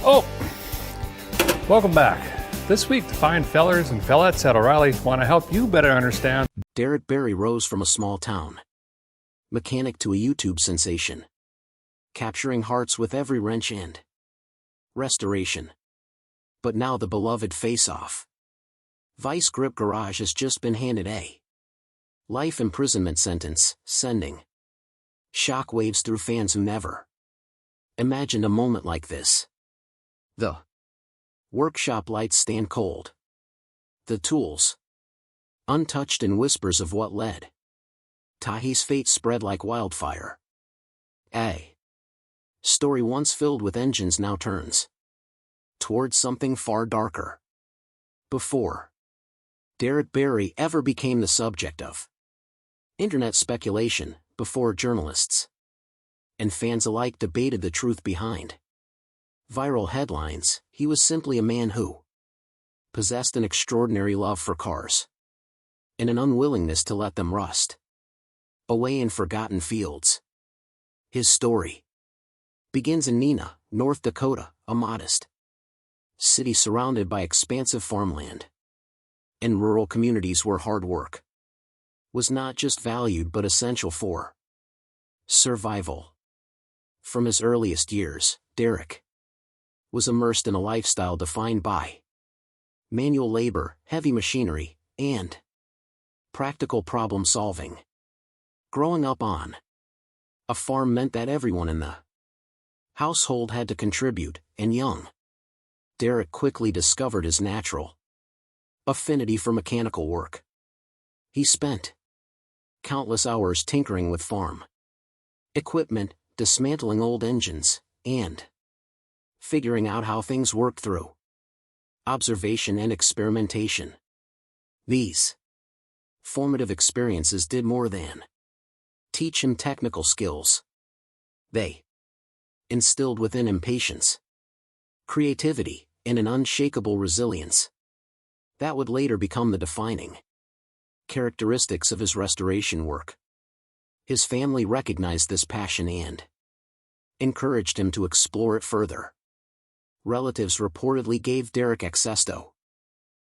Oh, welcome back. This week, the fine fellers and fellettes at O'Reilly want to help you better understand. Derek Bieri rose from a small town mechanic to a YouTube sensation, capturing hearts with every wrench and restoration. But now the beloved face-off Vice Grip Garage has just been handed a life imprisonment sentence, sending shockwaves through fans who never imagined a moment like this. The workshop lights stand cold. The tools untouched, in whispers of what led Tahi's fate spread like wildfire. A story once filled with engines now turns towards something far darker. Before Derek Bieri ever became the subject of internet speculation, before journalists and fans alike debated the truth behind viral headlines, he was simply a man who possessed an extraordinary love for cars and an unwillingness to let them rust away in forgotten fields. His story begins in Neenah, North Dakota, a modest city surrounded by expansive farmland and rural communities where hard work was not just valued but essential for survival. From his earliest years, Derek was immersed in a lifestyle defined by manual labor, heavy machinery, and practical problem-solving. Growing up on a farm meant that everyone in the household had to contribute, and young Derek quickly discovered his natural affinity for mechanical work. He spent countless hours tinkering with farm equipment, dismantling old engines, and figuring out how things work through observation and experimentation. These formative experiences did more than teach him technical skills. They instilled within him patience, creativity, and an unshakable resilience that would later become the defining characteristics of his restoration work. His family recognized this passion and encouraged him to explore it further. Relatives reportedly gave Derek access to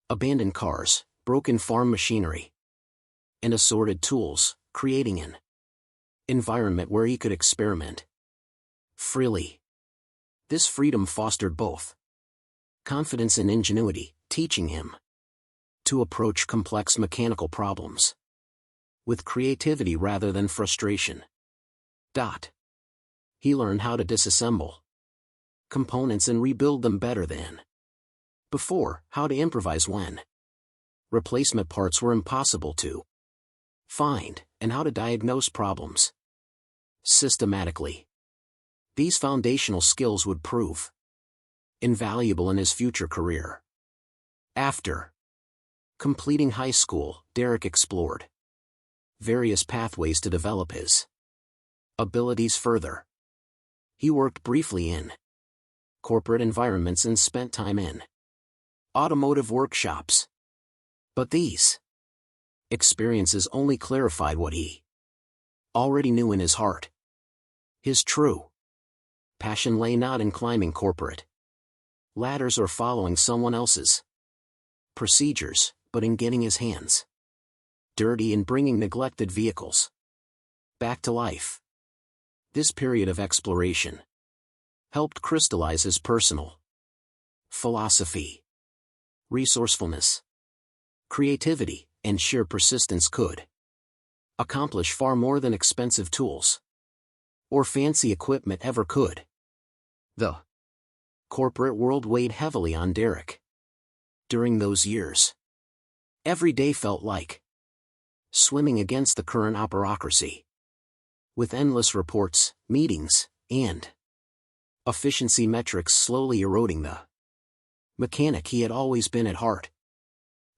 abandoned cars, broken farm machinery, and assorted tools, creating an environment where he could experiment freely. This freedom fostered both confidence and ingenuity, teaching him to approach complex mechanical problems with creativity rather than frustration. He learned how to disassemble components and rebuild them better than before, how to improvise when replacement parts were impossible to find, and how to diagnose problems systematically. These foundational skills would prove invaluable in his future career. After completing high school, Derek explored various pathways to develop his abilities further. He worked briefly in corporate environments and spent time in automotive workshops. But these experiences only clarified what he already knew in his heart. His true passion lay not in climbing corporate ladders or following someone else's procedures, but in getting his hands dirty and bringing neglected vehicles back to life. This period of exploration helped crystallize his personal philosophy. Resourcefulness, creativity, and sheer persistence could accomplish far more than expensive tools or fancy equipment ever could. The corporate world weighed heavily on Derek. During those years, every day felt like swimming against the current bureaucracy, with endless reports, meetings, and efficiency metrics slowly eroding the mechanic he had always been at heart.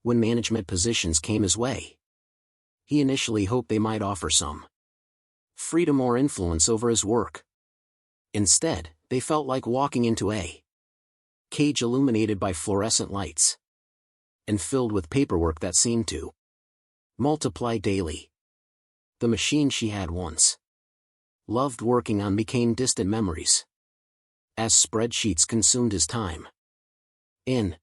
When management positions came his way, he initially hoped they might offer some freedom or influence over his work. Instead, they felt like walking into a cage illuminated by fluorescent lights and filled with paperwork that seemed to multiply daily. The machine she had once loved working on became distant memories. as spreadsheets consumed his time. In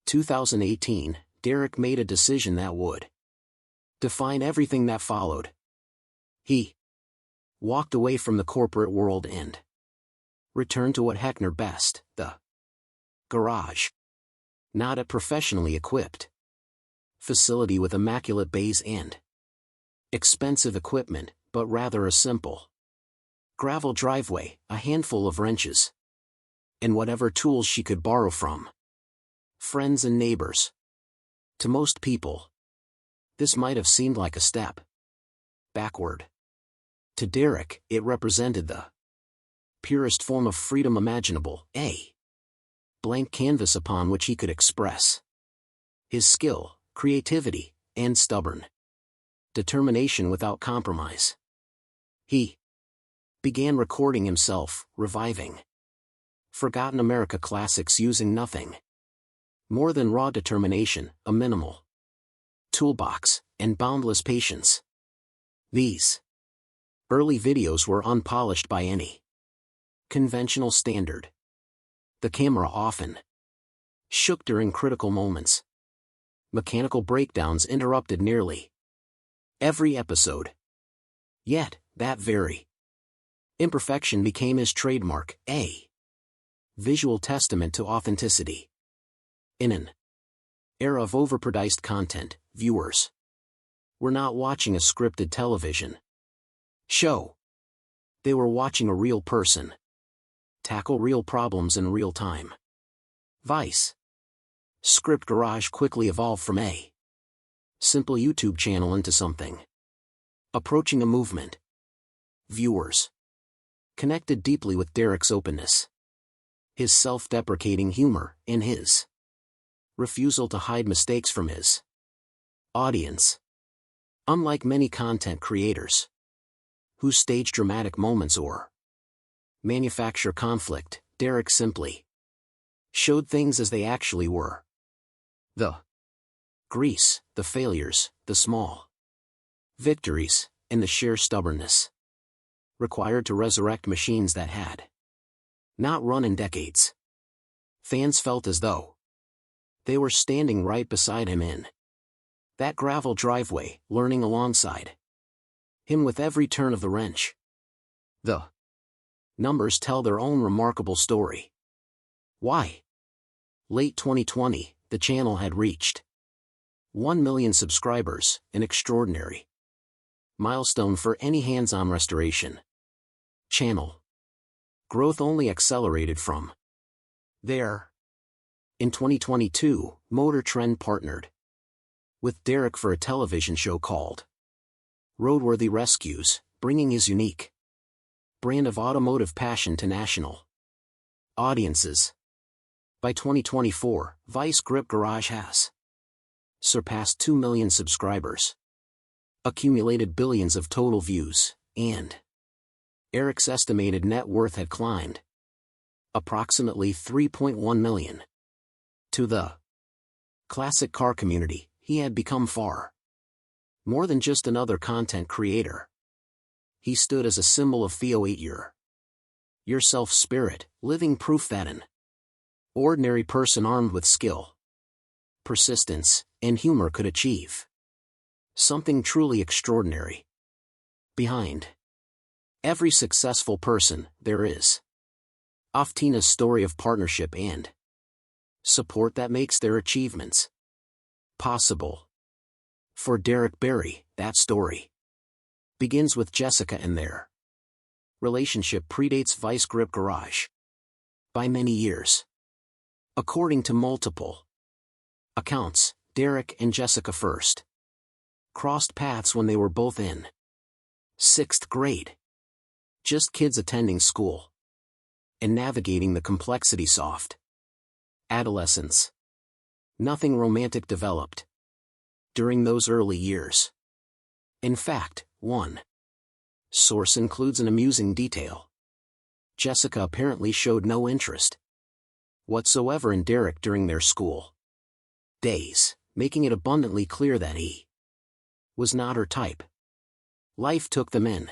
2018, Derek made a decision that would define everything that followed. He walked away from the corporate world and returned to what Heckner best, the garage. Not a professionally equipped facility with immaculate bays and expensive equipment, but rather a simple gravel driveway, a handful of wrenches, and whatever tools she could borrow from friends and neighbors. To most people, this might have seemed like a step backward. To Derek, it represented the purest form of freedom imaginable, a blank canvas upon which he could express his skill, creativity, and stubborn determination without compromise. He began recording himself, reviving forgotten America classics using nothing more than raw determination, a minimal toolbox, and boundless patience. These early videos were unpolished by any conventional standard. The camera often shook during critical moments. Mechanical breakdowns interrupted nearly every episode. Yet, that very imperfection became his trademark, a visual testament to authenticity. In an era of overproduced content, viewers were not watching a scripted television show. They were watching a real person tackle real problems in real time. Vice Script Garage quickly evolved from a simple YouTube channel into something approaching a movement. Viewers connected deeply with Derek's openness, his self-deprecating humor, and his refusal to hide mistakes from his audience. Unlike many content creators who stage dramatic moments or manufacture conflict, Derek simply showed things as they actually were. The grease, the failures, the small victories, and the sheer stubbornness required to resurrect machines that had not run in decades. Fans felt as though they were standing right beside him in that gravel driveway, learning alongside him with every turn of the wrench. The numbers tell their own remarkable story. Why? Late 2020, the channel had reached 1 million subscribers, an extraordinary milestone for any hands-on restoration channel. Growth only accelerated from there. In 2022, Motor Trend partnered with Derek for a television show called Roadworthy Rescues, bringing his unique brand of automotive passion to national audiences. By 2024, Vice Grip Garage has surpassed 2 million subscribers, accumulated billions of total views, and Eric's estimated net worth had climbed approximately $3.1 million. To the classic car community, he had become far more than just another content creator. He stood as a symbol of Theo 8 yourself spirit, living proof that an ordinary person armed with skill, persistence, and humor could achieve something truly extraordinary. Behind every successful person, there is often a story of partnership and support that makes their achievements possible. For Derek Bieri, that story begins with Jessica, and their relationship predates Vice Grip Garage by many years. According to multiple accounts, Derek and Jessica first crossed paths when they were both in 6th grade. Just kids attending school and navigating the complexity soft adolescence. Nothing romantic developed during those early years. In fact, one source includes an amusing detail. Jessica apparently showed no interest whatsoever in Derek during their school days, making it abundantly clear that he was not her type. Life took them in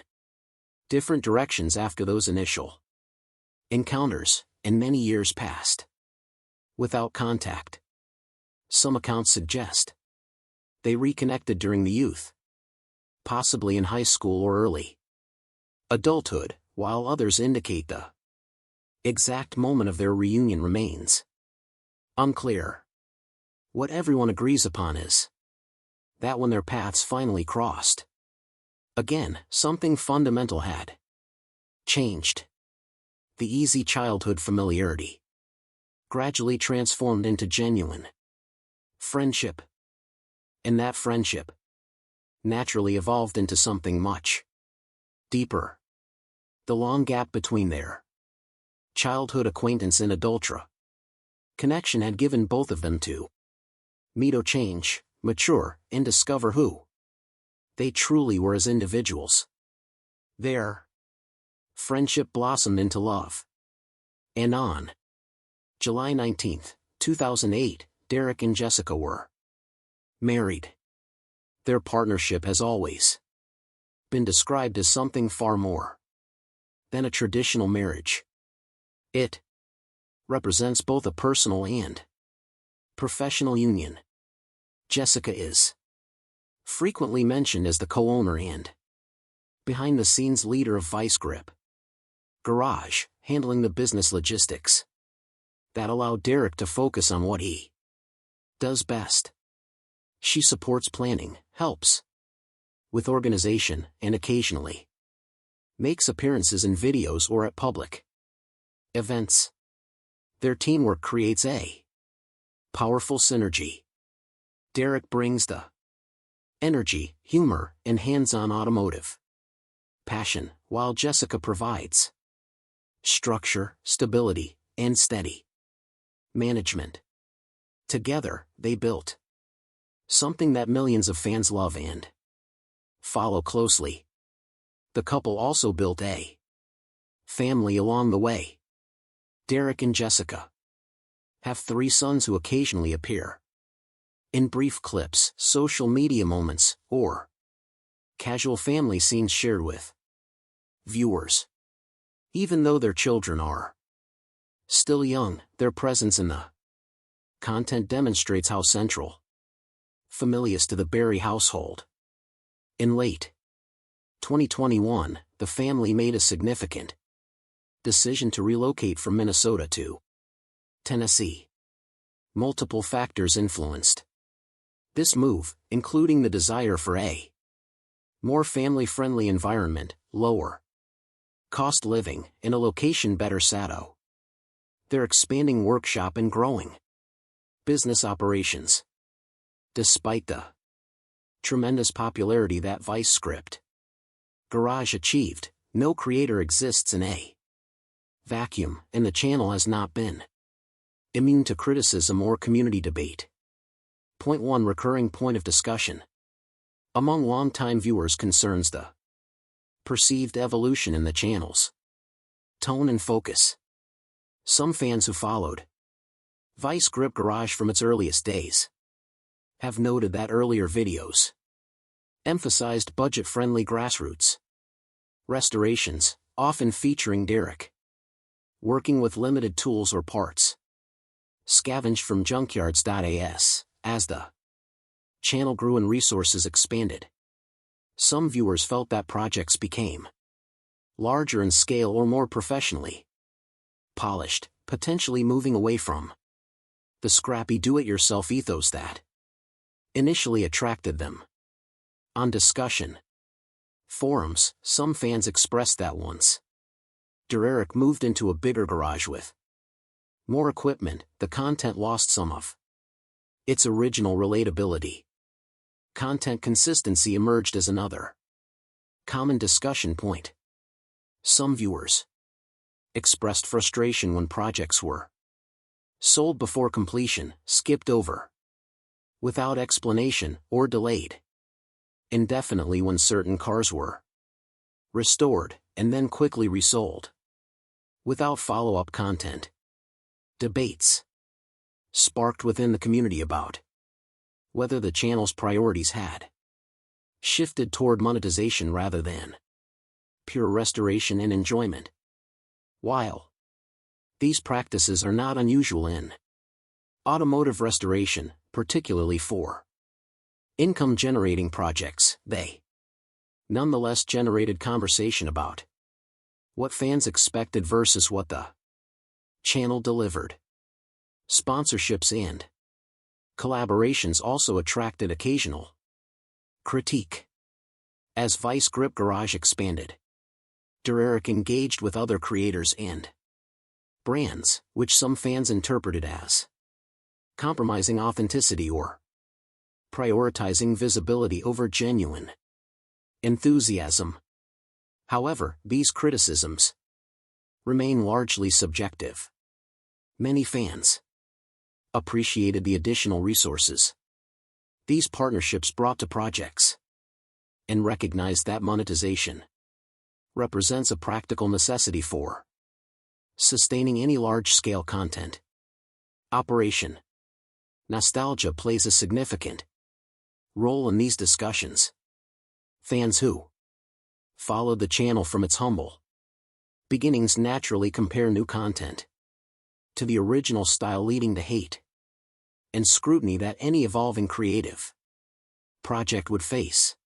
different directions after those initial Encounters, and many years passed without contact. Some accounts suggest they reconnected during the youth, possibly in high school or early adulthood, while others indicate the exact moment of their reunion remains unclear. What everyone agrees upon is that when their paths finally crossed again, something fundamental had changed. The easy childhood familiarity gradually transformed into genuine friendship. And that friendship naturally evolved into something much deeper. The long gap between their childhood acquaintance and adultera connection had given both of them to change, mature, and discover who they truly were as individuals. Their friendship blossomed into love. And on July 19, 2008, Derek and Jessica were married. Their partnership has always been described as something far more than a traditional marriage. It represents both a personal and professional union. Jessica is frequently mentioned as the co-owner and behind-the-scenes leader of Vice Grip Garage, handling the business logistics that allow Derek to focus on what he does best. She supports planning, helps with organization, and occasionally makes appearances in videos or at public events. Their teamwork creates a powerful synergy. Derek brings the energy, humor, and hands-on automotive passion, while Jessica provides structure, stability, and steady management. Together, they built something that millions of fans love and follow closely. The couple also built a family along the way. Derek and Jessica have 3 sons who occasionally appear in brief clips, social media moments, or casual family scenes shared with viewers. Even though their children are still young, their presence in the content demonstrates how central familiar to the Bieri household. In late 2021, the family made a significant decision to relocate from Minnesota to Tennessee. Multiple factors influenced this move, including the desire for a more family-friendly environment, lower cost living, and a location better sato their expanding workshop and growing business operations. Despite the tremendous popularity that Vice Script Garage achieved, no creator exists in a vacuum, and the channel has not been immune to criticism or community debate. Point 1. Recurring point of discussion among longtime viewers concerns the perceived evolution in the channel's tone and focus. Some fans who followed Vice Grip Garage from its earliest days have noted that earlier videos emphasized budget-friendly grassroots restorations, often featuring Derek working with limited tools or parts scavenged from junkyards. As the channel grew and resources expanded, some viewers felt that projects became larger in scale or more professionally polished, potentially moving away from the scrappy do-it-yourself ethos that initially attracted them. On discussion forums, some fans expressed that once Derek moved into a bigger garage with more equipment, the content lost some of its original relatability. Content consistency emerged as another common discussion point. Some viewers expressed frustration when projects were sold before completion, skipped over without explanation, or delayed indefinitely when certain cars were restored, and then quickly resold without follow-up content. Debates sparked within the community about whether the channel's priorities had shifted toward monetization rather than pure restoration and enjoyment. While These practices are not unusual in automotive restoration, particularly for income-generating projects. They nonetheless generated conversation about what fans expected versus what the channel delivered. Sponsorships and collaborations also attracted occasional critique. As Vice Grip Garage expanded, Derek engaged with other creators and brands, which some fans interpreted as compromising authenticity or prioritizing visibility over genuine enthusiasm. However, these criticisms remain largely subjective. Many fans appreciated the additional resources these partnerships brought to projects and recognized that monetization represents a practical necessity for sustaining any large-scale content operation. Nostalgia plays a significant role in these discussions. Fans who followed the channel from its humble beginnings naturally compare new content to the original style, leading to hate and scrutiny that any evolving creative project would face.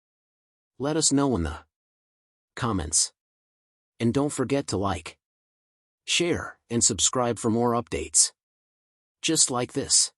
Let us know in the comments. And don't forget to like, share, and subscribe for more updates just like this.